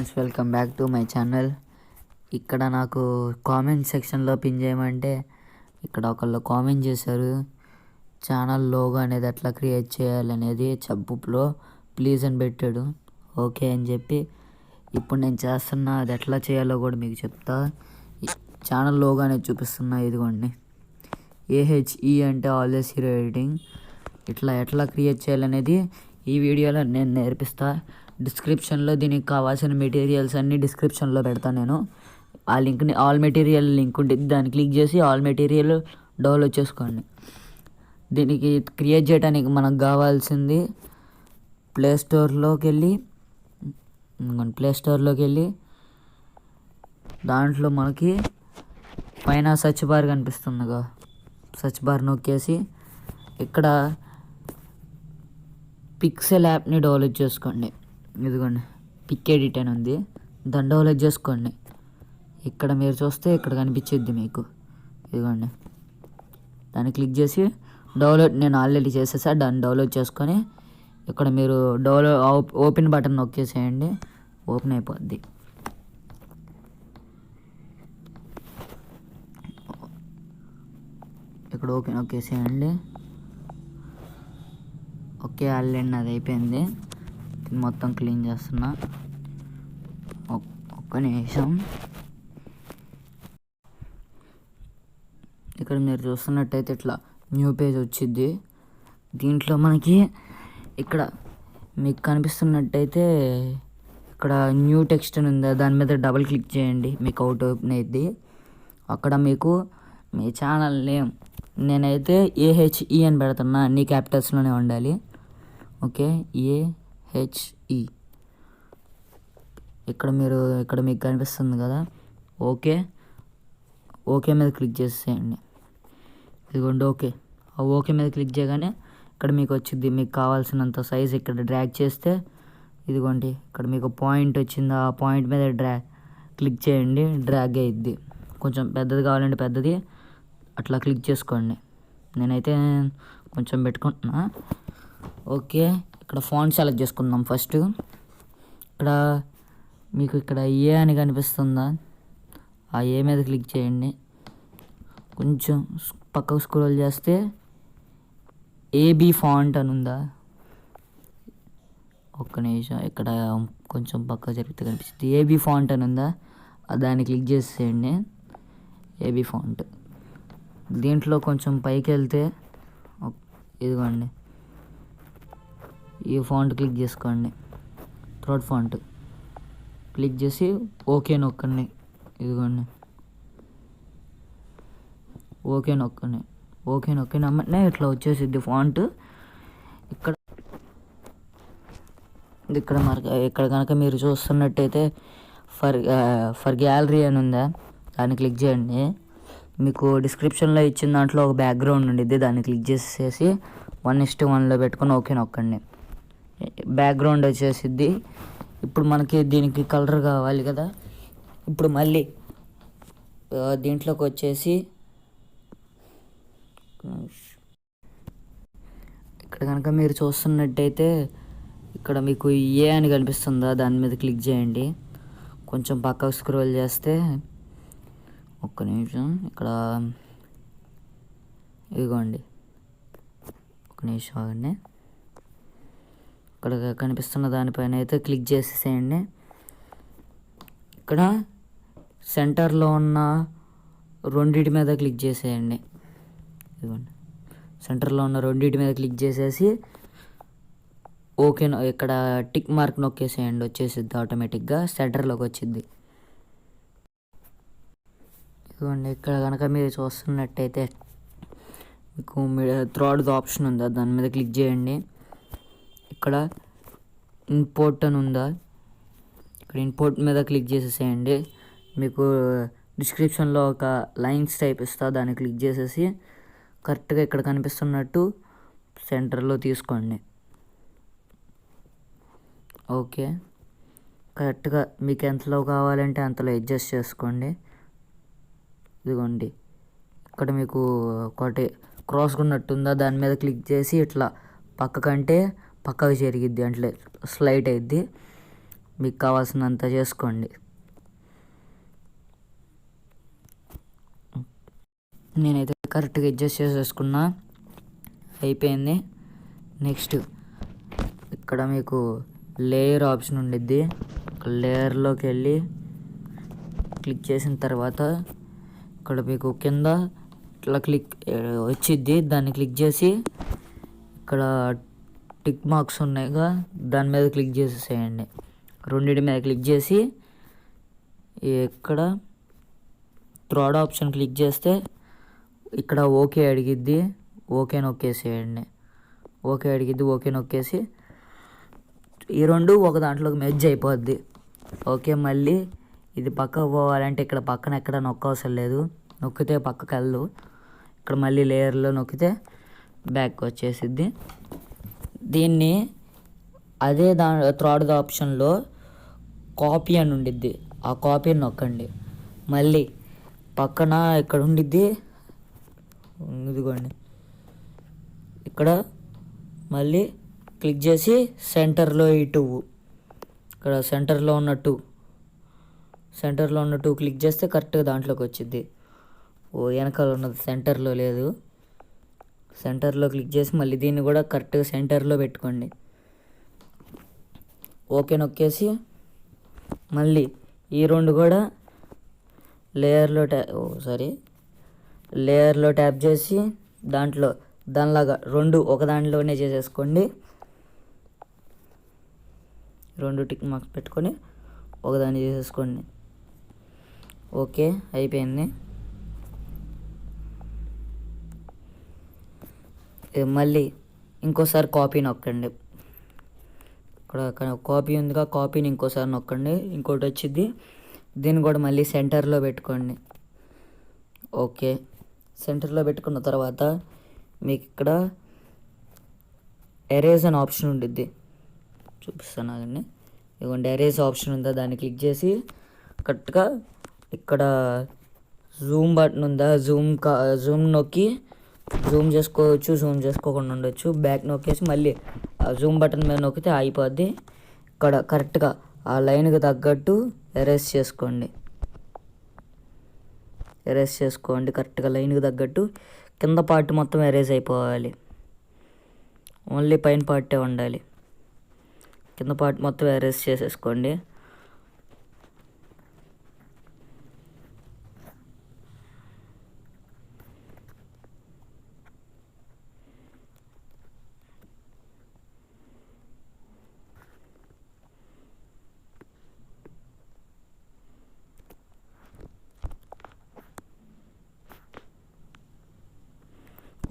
Friends, welcome back to my channel. ఇక్కడ నాకు comment సెక్షన్లో పిన్ చేయమంటే ఇక్కడ ఒకళ్ళు కామెంట్ చేశారు, ఛానల్ లోగో అనేది ఎట్లా క్రియేట్ చేయాలనేది చెప్పులో ప్లీజ్ అని పెట్టాడు. ఓకే అని చెప్పి ఇప్పుడు నేను చేస్తున్నా, అది ఎట్లా చేయాలో కూడా మీకు చెప్తా. ఛానల్ లోగో అనేది చూపిస్తున్నా, ఇదిగోండి. AHE అంటే ఆల్వేస్ హీరో ఎడిటింగ్. ఇట్లా ఎట్లా క్రియేట్ చేయాలనేది ఈ వీడియోలో నేను నేర్పిస్తా. డిస్క్రిప్షన్లో దీనికి కావాల్సిన మెటీరియల్స్ అన్నీ డిస్క్రిప్షన్లో పెడతాను నేను. ఆ లింక్ని, ఆల్ మెటీరియల్ లింక్ ఉంటుంది, దాన్ని క్లిక్ చేసి ఆల్ మెటీరియల్ డౌన్లోడ్ చేసుకోండి. దీనికి క్రియేట్ చేయడానికి మనకు కావాల్సింది ప్లే స్టోర్లోకి వెళ్ళి దాంట్లో మనకి పైన సర్చ్ బార్ కనిపిస్తుందిగా, సర్చ్ బార్ నొక్కేసి ఇక్కడ పిక్సెల్ యాప్ని డౌన్లోడ్ చేసుకోండి. ఇదిగోండి, పిక్ ఎడిట్ అని ఉంది, దాన్ని డౌన్లోడ్ చేసుకోండి. ఇక్కడ మీరు చూస్తే ఇక్కడ కనిపించిద్ది మీకు, ఇదిగోండి. దాన్ని క్లిక్ చేసి డౌన్లోడ్, నేను ఆల్రెడీ చేసేసా, దాన్ని డౌన్లోడ్ చేసుకొని ఇక్కడ మీరు ఓపెన్ బటన్ నొక్కేసేయండి, ఓపెన్ అయిపోద్ది. ఇక్కడ ఓకే నొక్కేసేయండి. ఓకే, ఆల్రెడీ అది అయిపోయింది. మొత్తం క్లీన్ చేస్తున్నా, ఒక్క నిమిషం. ఇక్కడ మీరు చూస్తున్నట్టయితే ఇట్లా న్యూ పేజ్ వచ్చింది. దీంట్లో మనకి ఇక్కడ మీకు కనిపిస్తున్నట్టయితే ఇక్కడ న్యూ టెక్స్ట్ అని ఉంది, దాని మీద డబుల్ క్లిక్ చేయండి, మీకు అవుట్ ఓపెన్ అయ్యిద్ది. అక్కడ మీకు మీ ఛానల్ నేమ్ నేనైతే AHE అని పెడుతున్నా, అన్ని క్యాపిటల్స్లోనే ఉండాలి. Okay, AHE. ఇక్కడ మీకు కనిపిస్తుంది కదా, ఓకే మీద క్లిక్ చేసేయండి. ఇదిగోండి ఓకే. ఆ ఓకే మీద క్లిక్ చేయగానే ఇక్కడ మీకు వచ్చింది, మీకు కావాల్సినంత సైజ్ ఇక్కడ డ్రాగ్ చేస్తే ఇదిగోండి ఇక్కడ మీకు పాయింట్ వచ్చింది, ఆ పాయింట్ మీద క్లిక్ చేయండి, డ్రాగ్ అయ్యిద్ది. కొంచెం పెద్దది కావాలంటే పెద్దది అట్లా క్లిక్ చేసుకోండి. నేనైతే కొంచెం పెట్టుకుంటున్నా. ఓకే, ఇక్కడ ఫాంట్ సెలెక్ట్ చేసుకుందాం ఫస్ట్. ఇక్కడ మీకు ఇక్కడ ఏ అని కనిపిస్తుందా, ఆ ఏ మీద క్లిక్ చేయండి. కొంచెం పక్కకు స్క్రోల్ చేస్తే AB ఫాంట్ అని ఉందా, ఒక్క నిమిషం. ఇక్కడ కొంచెం పక్కకు జరిపితే కనిపిస్తుంది, AB ఫాంట్ అని ఉందా, దాన్ని క్లిక్ చేసేయండి, AB ఫాంట్. దీంట్లో కొంచెం పైకి వెళ్తే ఇదిగోండి ఈ ఫాంట్ క్లిక్ చేసుకోండి, థర్డ్ ఫాంట్ క్లిక్ చేసి ఓకే నొక్కండి. ఇదిగోండి ఓకే నొక్కండి అమ్మనే ఇట్లా వచ్చేసిద్ది ఫాంట్. ఇక్కడ ఇక్కడ కనుక మీరు చూస్తున్నట్టయితే ఫర్ గ్యాలరీ అని ఉందా, దాన్ని క్లిక్ చేయండి. మీకు డిస్క్రిప్షన్లో ఇచ్చిన దాంట్లో ఒక బ్యాక్గ్రౌండ్ ఉండిద్ది, దాన్ని క్లిక్ చేసేసి 1:1లో పెట్టుకొని ఓకే నొక్కండి, బ్యాక్గ్రౌండ్ వచ్చేసిద్ది. ఇప్పుడు మనకి దీనికి కలర్ కావాలి కదా, ఇప్పుడు మళ్ళీ దీంట్లోకి వచ్చేసి ఇక్కడ కనుక మీరు చూస్తున్నట్టయితే ఇక్కడ మీకు ఏ అని కనిపిస్తుందా, దాని మీద క్లిక్ చేయండి. కొంచెం పక్కకు స్క్రోల్ చేస్తే ఒక్క నిమిషం, ఇక్కడ ఇదిగోండి, ఒక నిమిషం ఆగండి. ఇక్కడ కనిపిస్తున్న దానిపైన అయితే క్లిక్ చేసేసేయండి. ఇక్కడ సెంటర్లో ఉన్న రెండింటి మీద క్లిక్ చేసేయండి. ఇదిగోండి, సెంటర్లో ఉన్న రెండింటి మీద క్లిక్ చేసేసి ఓకే, ఇక్కడ టిక్ మార్క్ నొక్కేసేయండి, వచ్చేసిద్ది ఆటోమేటిక్గా, సెంటర్లోకి వచ్చిద్ది. ఇదిగోండి, ఇక్కడ కనుక మీరు చూస్తున్నట్టయితే మీకు థర్డ్ ఆప్షన్ ఉందా, దాని మీద క్లిక్ చేయండి. ఇక్కడ ఇంపోర్ట్ అని ఉందా, ఇక్కడ ఇంపోర్ట్ మీద క్లిక్ చేసేసేయండి. మీకు డిస్క్రిప్షన్లో ఒక లైన్స్ టైప్ ఇస్తా, దాన్ని క్లిక్ చేసేసి కరెక్ట్గా ఇక్కడ కనిపిస్తున్నట్టు సెంటర్లో తీసుకోండి. ఓకే, కరెక్ట్గా మీకు ఎంతలో కావాలంటే అంతలో అడ్జస్ట్ చేసుకోండి. ఇదిగోండి, ఇక్కడ మీకు ఒకటి క్రాస్ ఉన్నట్టుందా, దాని మీద క్లిక్ చేసి ఇట్లా పక్కకంటే పక్కకు జరిగిద్ది, అంటే స్లైడ్ అయిద్ది. మీకు కావాల్సినంత చేసుకోండి. నేనైతే కరెక్ట్గా అడ్జస్ట్ చేసేసుకున్నా, అయిపోయింది. నెక్స్ట్ ఇక్కడ మీకు లేయర్ ఆప్షన్ ఉండిద్ది. లేయర్లోకి వెళ్ళి క్లిక్ చేసిన తర్వాత ఇక్కడ మీకు కింద ఇట్లా వచ్చిద్ది. దాన్ని క్లిక్ చేసి ఇక్కడ టిక్ మార్క్స్ ఉన్నాయిగా, దాని మీద క్లిక్ చేసేసేయండి. రెండింటి మీద క్లిక్ చేసి ఇక్కడ థర్డ్ ఆప్షన్ క్లిక్ చేస్తే ఇక్కడ ఓకే అడిగిద్ది. ఓకే నొక్కేసేయండి. ఓకే నొక్కేసి ఈ రెండు ఒక దాంట్లోకి మెర్జ్ అయిపోద్ది. ఓకే, మళ్ళీ ఇది పక్కకు పోవాలంటే ఇక్కడ పక్కన ఎక్కడ నొక్కవసరం లేదు. నొక్కితే పక్కకు వెళ్ళు. ఇక్కడ మళ్ళీ లేయర్లో నొక్కితే బ్యాక్ వచ్చేసిద్ది. దీన్ని అదే థర్డ్ ఆప్షన్లో కాపీ అని ఉండిద్ది. ఆ కాపీని నొక్కండి. మళ్ళీ పక్కన ఇక్కడ ఉండిద్ది, ఇదిగోండి, ఇక్కడ మళ్ళీ క్లిక్ చేసి సెంటర్లో ఈ 2, ఇక్కడ సెంటర్లో ఉన్న 2 క్లిక్ చేస్తే కరెక్ట్గా దాంట్లోకి వచ్చింది. వెనకాల ఉన్నది సెంటర్లో లేదు. సెంటర్లో క్లిక్ చేసి మళ్ళీ దీన్ని కూడా కరెక్ట్గా సెంటర్లో పెట్టుకోండి. ఓకే నొక్కేసి మళ్ళీ ఈ రెండు కూడా లేయర్లో ట్యాప్ చేసి దానిలాగా రెండు ఒక దానిలోనే చేసేసుకోండి. 2 టిక్ మార్క్స్ పెట్టుకొని ఒకదాన్ని చేసేసుకోండి. ఓకే, అయిపోయింది. మళ్ళీ ఇంకోసారి కాపీ నొక్కండి. ఇక్కడ కాపీ ఉందిగా, కాపీని ఇంకోసారి నొక్కండి. ఇంకోటి వచ్చింది, దీన్ని కూడా మళ్ళీ సెంటర్లో పెట్టుకోండి. ఓకే, సెంటర్లో పెట్టుకున్న తర్వాత మీకు ఇక్కడ ఎరేజ్ అని ఆప్షన్ ఉండిద్ది. చూపిస్తాను ఆగండి. ఇదిగోండి, ఎరేజ్ ఆప్షన్ ఉందా, దాన్ని క్లిక్ చేసి కరెక్ట్గా ఇక్కడ జూమ్ బటన్ ఉందా, జూమ్ నొక్కి జూమ్ చేసుకోవచ్చు, జూమ్ చేసుకోకుండా ఉండొచ్చు. బ్యాక్ నొక్కేసి మళ్ళీ ఆ జూమ్ బటన్ మీద నొక్కితే అయిపోద్ది. ఇక్కడ కరెక్ట్గా ఆ లైన్కి తగ్గట్టు ఎరేజ్ చేసుకోండి. కరెక్ట్గా లైన్కి తగ్గట్టు కింద పార్ట్ మొత్తం ఎరేజ్ అయిపోవాలి. ఓన్లీ పైన పార్టే ఉండాలి. కింద పార్ట్ మొత్తం ఎరేజ్ చేసేసుకోండి.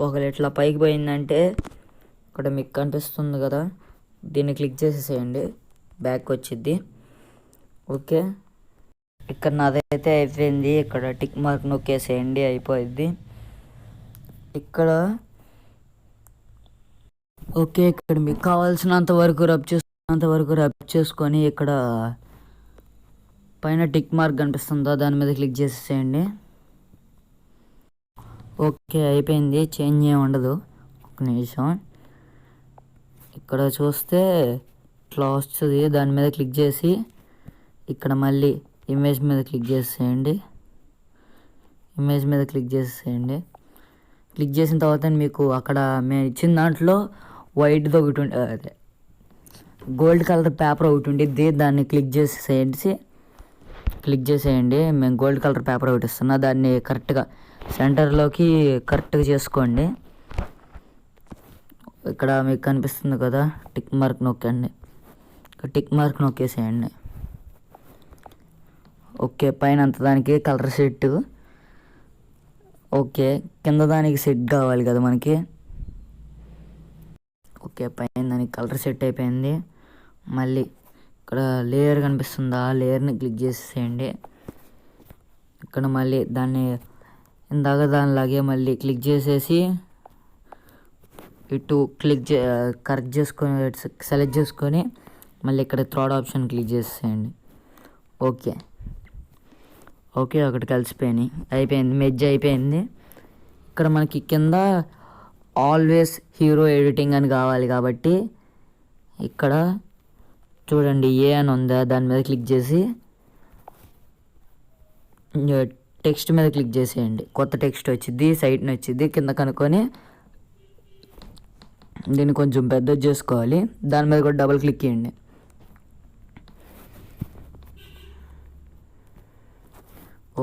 ఒకవేళ ఇట్లా పైకి పోయిందంటే ఇక్కడ మీకు కనిపిస్తుంది కదా, దీన్ని క్లిక్ చేసేసేయండి, బ్యాక్ వచ్చిద్ది. ఓకే, ఇక్కడ నాదైతే అయిపోయింది. ఇక్కడ టిక్ మార్క్ నొక్కేసేయండి, అయిపోయింది. ఇక్కడ ఓకే, ఇక్కడ మీకు కావాల్సినంత వరకు రబ్ చేసుకొని ఇక్కడ పైన టిక్ మార్క్ కనిపిస్తుందా, దాని మీద క్లిక్ చేసేసేయండి. ఓకే, అయిపోయింది. చేంజ్ ఏమి ఉండదు. ఒక నిమిషం, ఇక్కడ చూస్తే ఇట్లా వస్తుంది. దాని మీద క్లిక్ చేసి ఇక్కడ మళ్ళీ ఇమేజ్ మీద క్లిక్ చేసేయండి. క్లిక్ చేసిన తర్వాత మీకు అక్కడ మేము ఇచ్చిన దాంట్లో వైట్ది ఒకటి అదే గోల్డ్ కలర్ పేపర్ ఒకటి ఉండిద్ది. దాన్ని క్లిక్ చేసేయండి. మేము గోల్డ్ కలర్ పేపర్ ఒకటి ఇస్తున్నా, దాన్ని కరెక్ట్గా సెంటర్లోకి కరెక్ట్గా చేసుకోండి. ఇక్కడ మీకు కనిపిస్తుంది కదా, టిక్ మార్క్ నొక్కండి. టిక్ మార్క్ నొక్కేసేయండి. ఓకే, పైన అంత దానికి కలర్ సెట్. ఓకే, కింద దానికి సెట్ కావాలి కదా మనకి. ఓకే, పైన దానికి కలర్ సెట్ అయిపోయింది. మళ్ళీ ఇక్కడ లేయర్ కనిపిస్తుందా, లేయర్ని క్లిక్ చేసేయండి. ఇక్కడ మళ్ళీ దాన్ని దానిలాగే మళ్ళీ క్లిక్ చేసేసి ఇటు కరెక్ట్ చేసుకొని సెలెక్ట్ చేసుకొని మళ్ళీ ఇక్కడ థర్డ్ ఆప్షన్ క్లిక్ చేసేయండి. ఓకే, ఒకటి కలిసిపోయినాయి, అయిపోయింది, మెర్జ్ అయిపోయింది. ఇక్కడ మనకి కింద ఆల్వేస్ హీరో ఎడిటింగ్ అని కావాలి కాబట్టి ఇక్కడ చూడండి ఏ అని ఉందా, దాని మీద క్లిక్ చేసి టెక్స్ట్ మీద క్లిక్ చేసేయండి. కొత్త టెక్స్ట్ వచ్చింది, సైట్ని వచ్చింది కింద కనుక్కొని దీన్ని కొంచెం పెద్దది చేసుకోవాలి. దాని మీద కూడా డబుల్ క్లిక్ చేయండి.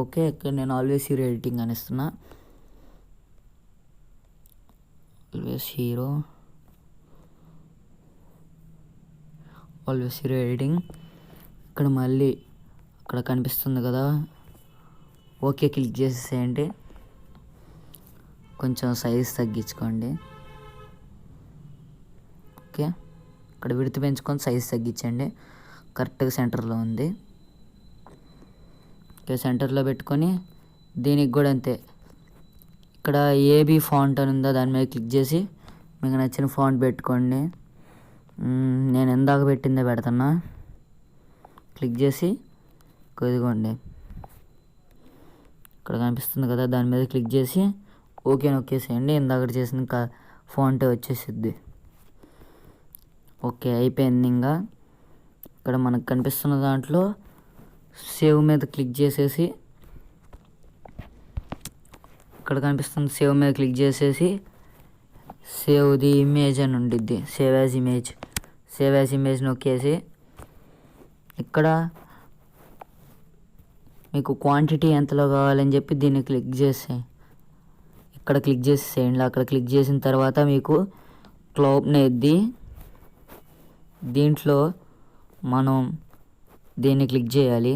ఓకే, ఇక్కడ నేను ఆల్వేస్ హీరో ఎడిటింగ్ అని ఇస్తున్నా. Always hero editing. ఇక్కడ మళ్ళీ అక్కడ కనిపిస్తుంది కదా, ఓకే క్లిక్ చేసేసేయండి. కొంచెం సైజ్ తగ్గించుకోండి. ఓకే, ఇక్కడ విడత పెంచుకొని సైజ్ తగ్గించండి. కరెక్ట్గా సెంటర్లో ఉంది. ఓకే, సెంటర్లో పెట్టుకొని దీనికి కూడా అంతే. ఇక్కడ ఏబీ ఫాంట్ అని ఉందా, దాని మీద క్లిక్ చేసి మీకు నచ్చిన ఫాంట్ పెట్టుకోండి. నేను ఎందాక పెట్టిందే పెడుతున్నా. క్లిక్ చేసి ఇదిగోండి ఇక్కడ కనిపిస్తుంది కదా, దాని మీద క్లిక్ చేసి ఓకే నొక్కేసేయండి. ఇందాక చేసిన ఫాంటే వచ్చేసిద్ది. ఓకే అయిపోయింది. ఇంకా ఇక్కడ మనకు కనిపిస్తున్న దాంట్లో సేవ్ మీద క్లిక్ చేసేసి, ఇక్కడ కనిపిస్తుంది సేవ్ మీద క్లిక్ చేసేసి సేవ్ ది ఇమేజ్ అని ఉండిద్ది. సేవ్ యాజ్ ఇమేజ్ నొక్కేసి ఇక్కడ మీకు క్వాంటిటీ ఎంతలో కావాలని చెప్పి దీన్ని క్లిక్ చేసి ఇక్కడ క్లిక్ చేసేసేయండి. అక్కడ క్లిక్ చేసిన తర్వాత మీకు క్లాప్ని ఎద్ది దీంట్లో మనం దీన్ని క్లిక్ చేయాలి.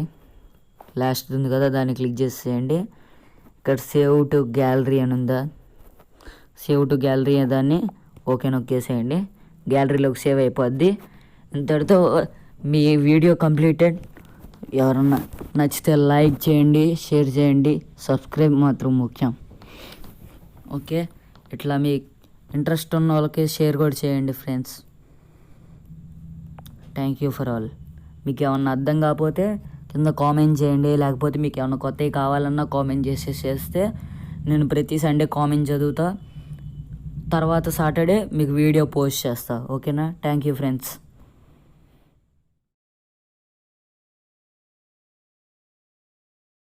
లాస్ట్ ఉంది కదా, దాన్ని క్లిక్ చేసేయండి. ఇక్కడ సేవ్ టు గ్యాలరీ అని ఉందా, సేవ్ టు గ్యాలరీ దాన్ని ఓకే నొక్కేసేయండి. గ్యాలరీలోకి సేవ్ అయిపోద్ది. ఇంతటితో మీ వీడియో కంప్లీటెడ్. ఎవరన్నా నచ్చితే లైక్ చేయండి, షేర్ చేయండి, సబ్స్క్రైబ్ మాత్రం ముఖ్యం. ఓకే, ఇట్లా మీ ఇంట్రెస్ట్ ఉన్న వాళ్ళకి షేర్ కూడా చేయండి friends. Thank you for all. మీకు ఏమన్నా అర్థం కాకపోతే కింద కామెంట్ చేయండి, లేకపోతే మీకు ఏమన్నా కొత్తవి కావాలన్నా కామెంట్ చేస్తే నేను ప్రతి సండే కామెంట్ చదువుతా. తర్వాత సాటర్డే మీకు వీడియో పోస్ట్ చేస్తా. ఓకేనా? Thank you friends.